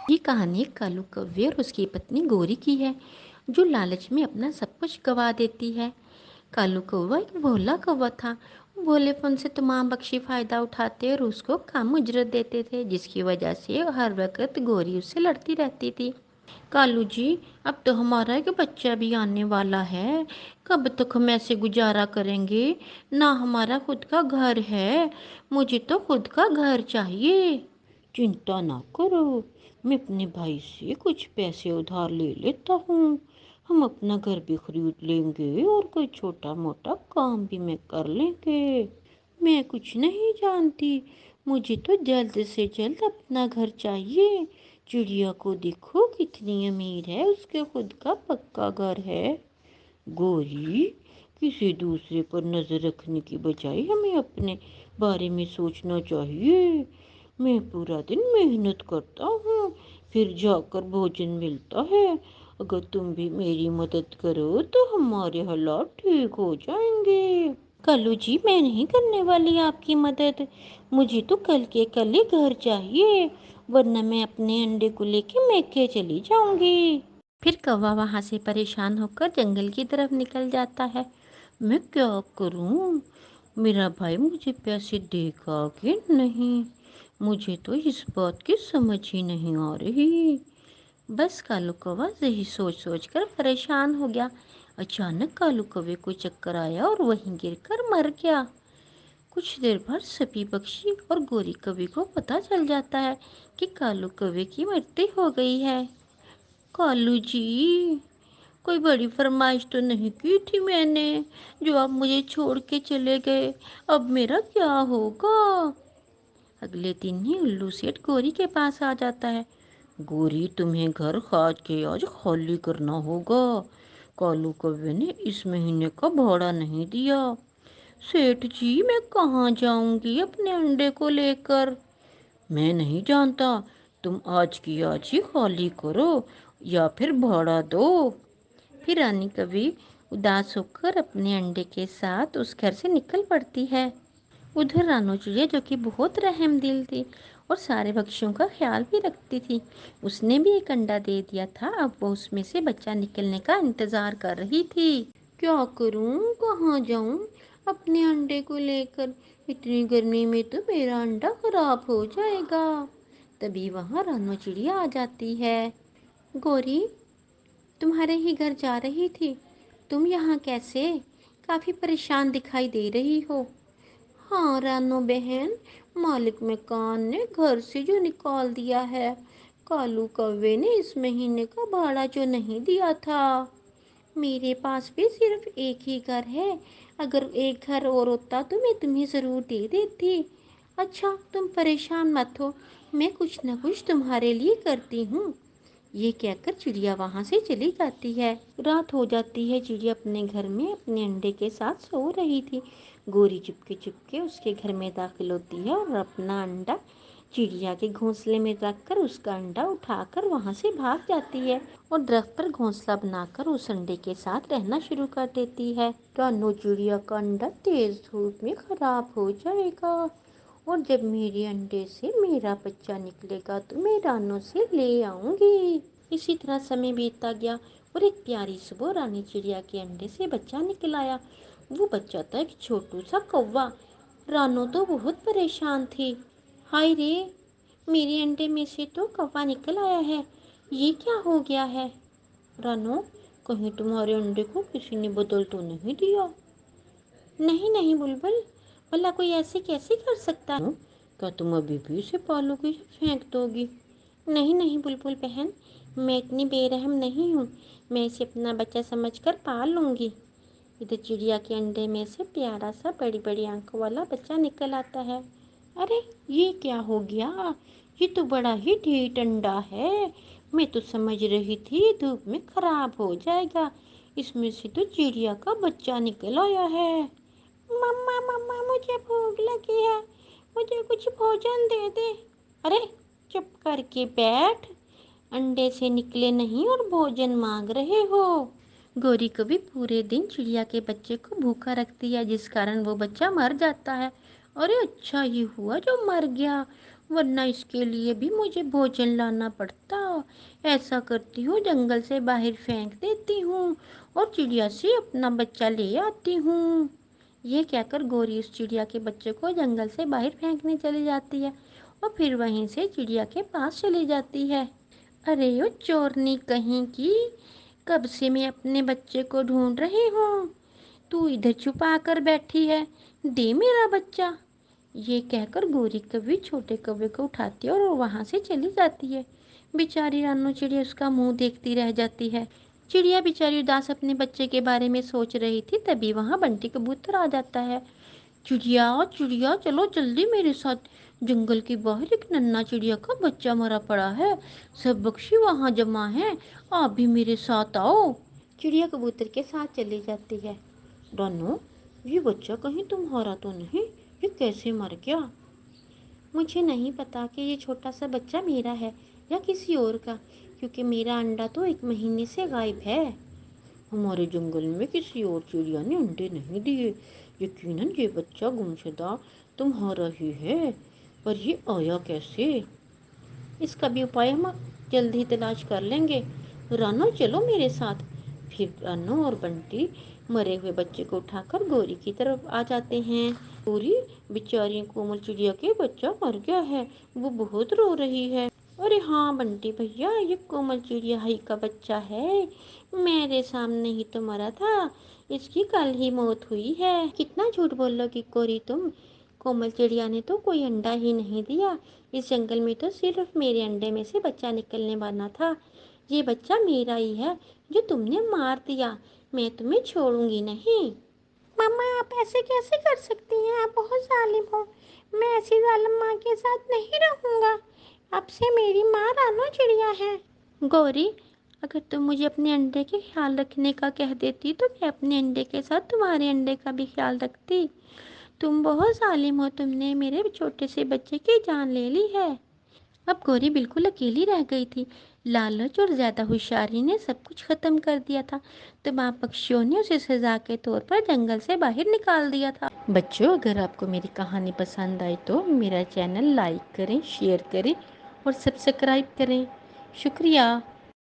یہ کہانی کالو کوے اور اس کی پتنی گوری کی ہے، جو لالچ میں اپنا سب کچھ گوا دیتی ہے۔ کالو کوا ایک بھولا کوا تھا۔ وہ بھولے پن سے تمام بخشی فائدہ اٹھاتے اور اس کو کم اجرت دیتے تھے، جس کی وجہ سے ہر وقت گوری اس سے لڑتی رہتی تھی۔ کالو جی، اب تو ہمارا ایک بچہ بھی آنے والا ہے، کب تک ہم ایسے گزارا کریں گے؟ نہ ہمارا خود کا گھر ہے، مجھے تو خود کا گھر چاہیے۔ چنتا نہ کرو، میں اپنے بھائی سے کچھ پیسے ادھار لے لیتا ہوں، ہم اپنا گھر بھی خرید لیں گے اور کوئی چھوٹا موٹا کام بھی میں کر لیں گے۔ میں کچھ نہیں جانتی، مجھے تو جلد سے جلد اپنا گھر چاہیے۔ چڑیا کو دیکھو کتنی امیر ہے، اس کے خود کا پکا گھر ہے۔ گوری، کسی دوسرے پر نظر رکھنے کی بجائے ہمیں اپنے بارے میں سوچنا چاہیے۔ میں پورا دن محنت کرتا ہوں، پھر جا کر بھوجن ملتا ہے۔ اگر تم بھی میری مدد کرو تو ہمارے حالات ٹھیک ہو جائیں گے۔ کالو جی، میں نہیں کرنے والی آپ کی مدد، مجھے تو کل کے کل ہی گھر چاہیے، ورنہ میں اپنے انڈے کو لے کے میکے چلی جاؤں گی۔ پھر کوا وہاں سے پریشان ہو کر جنگل کی طرف نکل جاتا ہے۔ میں کیا کروں؟ میرا بھائی مجھے پیسے دے گا کہ نہیں؟ مجھے تو اس بات کی سمجھ ہی نہیں آ رہی۔ بس کالو کوا یہی سوچ سوچ کر پریشان ہو گیا۔ اچانک کالو کوے کو چکر آیا اور وہیں گر کر مر گیا۔ کچھ دیر بعد سپی پکشی اور گوری کوے کو پتہ چل جاتا ہے کہ کالو کوے کی مرتے ہو گئی ہے۔ کالو جی، کوئی بڑی فرمائش تو نہیں کی تھی میں نے، جو آپ مجھے چھوڑ کے چلے گئے؟ اب میرا کیا ہوگا؟ اگلے دن ہی الو سیٹ گوری کے پاس آ جاتا ہے۔ گوری، تمہیں گھر خاج کے آج خالی کرنا ہوگا، کالو کوے نے اس مہینے کا بھاڑا نہیں دیا۔ سیٹھ جی، میں کہاں جاؤں گی اپنے انڈے کو لے کر؟ میں نہیں جانتا، تم آج کی آج ہی خالی کرو یا پھر بھاڑا دو۔ پھر رانی کبھی اداس ہو کر اپنے انڈے کے ساتھ اس گھر سے نکل پڑتی ہے۔ ادھر رانو چڑیا، جو کہ بہت رحم دل تھی اور سارے بخشیوں کا خیال بھی رکھتی تھی، اس نے بھی ایک انڈا دے دیا تھا۔ اب وہ اس میں سے بچہ نکلنے کا انتظار کر رہی تھی۔ کیا کروں، کہاں جاؤں اپنے انڈے کو لے کر؟ اتنی گرمی میں تو میرا انڈا خراب ہو جائے گا۔ تبھی وہاں رانو چڑیا آ جاتی ہے۔ گوری، تمہارے ہی گھر جا رہی تھی، تم یہاں کیسے؟ کافی پریشان دکھائی دے رہی ہو۔ ہاں رانو بہن، مالک مکان نے گھر سے جو نکال دیا ہے، کالو کوے نے اس مہینے کا بھاڑا جو نہیں دیا تھا۔ میرے پاس بھی صرف ایک ہی گھر ہے، اگر ایک گھر اور ہوتا تو میں تمہیں ضرور دے دیتی۔ اچھا، تم پریشان مت ہو، میں کچھ نہ کچھ تمہارے لیے کرتی ہوں۔ یہ کہہ کر چڑیا وہاں سے چلی جاتی ہے۔ رات ہو جاتی ہے، چڑیا اپنے گھر میں اپنے انڈے کے ساتھ سو رہی تھی۔ گوری چپ کے اس کے گھر میں داخل ہوتی ہے اور اپنا انڈا چڑیا کے گھونسلے میں رکھ کر اس کا انڈا اٹھا کر وہاں سے بھاگ جاتی ہے اور درخت پر گھونسلہ بنا کر اس انڈے کے ساتھ رہنا شروع کر دیتی ہے۔ رانو چڑیا کا انڈا تیز دھوپ میں خراب ہو جائے گا، اور جب میرے انڈے سے میرا بچہ نکلے گا تو میں رانو سے لے آؤں گی۔ اسی طرح سمے بیتتا گیا اور ایک پیاری صبح رانی چڑیا کے انڈے سے بچہ نکل آیا۔ وہ بچہ تھا ایک چھوٹو سا کوا۔ رانو تو بہت پریشان تھی۔ ہائے رے، میرے انڈے میں سے تو کوا نکل آیا ہے، یہ کیا ہو گیا ہے؟ رانو، کہیں تمہارے انڈے کو کسی نے بدل تو نہیں دیا؟ نہیں نہیں بلبل، بھلا کوئی ایسے کیسے کر سکتا ہے؟ کیا تم ابھی بھی اسے پالو گی یا پھینک دو گی؟ نہیں نہیں بلبل بہن، میں اتنی بے رحم نہیں ہوں، میں اسے اپنا بچہ سمجھ کر پال لوں گی۔ ادھر چڑیا کے انڈے میں سے پیارا سا بڑی بڑی آنکھوں والا بچہ نکل آتا ہے۔ ارے، یہ کیا ہو گیا؟ یہ تو بڑا ہی ڈھیٹ انڈا ہے، میں تو سمجھ رہی تھی دھوپ میں خراب ہو جائے گا، اس میں سے تو چڑیا کا بچہ نکل آیا ہے۔ مما مما، مجھے بھوک لگی ہے، مجھے کچھ بھوجن دے دے۔ ارے چپ کر کے بیٹھ، انڈے سے نکلے نہیں اور بھوجن مانگ رہے ہو۔ گوری کبھی پورے دن چڑیا کے بچے کو بھوکا رکھتی ہے، جس کارن وہ بچہ مر جاتا ہے۔ ارے اچھا یہ ہوا جو مر گیا، ورنہ اس کے لیے بھی مجھے بھوجن لانا پڑتا۔ ایسا کرتی ہوں جنگل سے باہر پھینک دیتی ہوں اور چڑیا سے اپنا بچہ لے آتی ہوں۔ یہ کہہ کر گوری اس چڑیا کے بچے کو جنگل سے باہر پھینکنے چلی جاتی ہے اور پھر وہیں سے چڑیا کے پاس چلی جاتی ہے۔ ارے او چورنی کہیں کی، کب سے میں اپنے بچے کو ڈھونڈ رہی ہوں، تو ادھر چھپا کر بیٹھی ہے، دے میرا بچہ۔ یہ کہہ کر گوری کوی چھوٹے کوے کو اٹھاتی ہے اور وہاں سے چلی جاتی ہے۔ بیچاری رانو چڑیا اس کا منہ دیکھتی رہ جاتی ہے۔ چڑیا بیچاری اداس اپنے بچے کے بارے میں سوچ رہی تھی، تبھی وہاں بنٹی کبوتر آ جاتا ہے۔ چڑیا چڑیا چلو جلدی میرے ساتھ، جنگل کے باہر ایک ننا چڑیا کا بچہ مرا پڑا ہے، سب بخشی وہاں جمع ہے، آپ بھی میرے ساتھ آؤ۔ چڑیا کبوتر کے ساتھ چلی جاتی ہے۔ رانو، یہ بچہ کہیں تمہارا تو نہیں، یہ کیسے مر گیا؟ مجھے نہیں پتا کہ یہ چھوٹا سا بچہ میرا ہے یا کسی اور کا، کیونکہ میرا انڈا تو 1 مہینے سے غائب ہے۔ ہمارے جنگل میں کسی اور چڑیا نے انڈے نہیں دیے، یقیناً یہ بچہ گمشدہ تمہارا ہی ہے، پر یہ آیا کیسے؟ اس کا بھی اپائے ہم جلد ہی تلاش کر لیں گے۔ رانو چلو میرے ساتھ۔ پھر رانو اور بنٹی مرے ہوئے بچے کو اٹھا کر گوری کی طرف آ جاتے ہیں۔ گوری، بیچاری کومل چڑیا کے بچہ مر گیا ہے، وہ بہت رو رہی ہے۔ ارے ہاں بنٹی بھیا، یہ کومل چڑیا ہی کا بچہ ہے، میرے سامنے ہی تو مرا تھا، اس کی کل ہی موت ہوئی ہے۔ کتنا جھوٹ بول لو گی گوری تم، کومل چڑیا نے تو کوئی انڈا ہی نہیں دیا، اس جنگل میں تو صرف میرے انڈے میں سے بچہ نکلنے والا تھا، یہ بچہ میرا ہی ہے جو تم نے مار دیا، میں تمہیں چھوڑوں گی نہیں۔ ماما آپ ایسے کیسے کر سکتی ہیں، آپ بہت ظالم ہو، میں ایسی ظالم ماں کے ساتھ نہیں رہوں گا، اب سے میری ماں رانو چڑیا ہے۔ گوری، اگر تم مجھے اپنے انڈے کے خیال رکھنے کا کہہ دیتی تو میں اپنے انڈے کے ساتھ تمہارے انڈے کا بھی خیال رکھتی، تم بہت ظالم ہو، تم نے میرے چھوٹے سے بچے کی جان لے لی ہے۔ اب گوری بالکل اکیلی رہ گئی تھی، لالچ اور زیادہ ہوشیاری نے سب کچھ ختم کر دیا تھا، تو ماں پکشیوں نے اسے سزا کے طور پر جنگل سے باہر نکال دیا تھا۔ بچوں، اگر آپ کو میری کہانی پسند آئی تو میرا چینل لائک کریں، شیئر کریں اور سبسکرائب کریں۔ شکریہ۔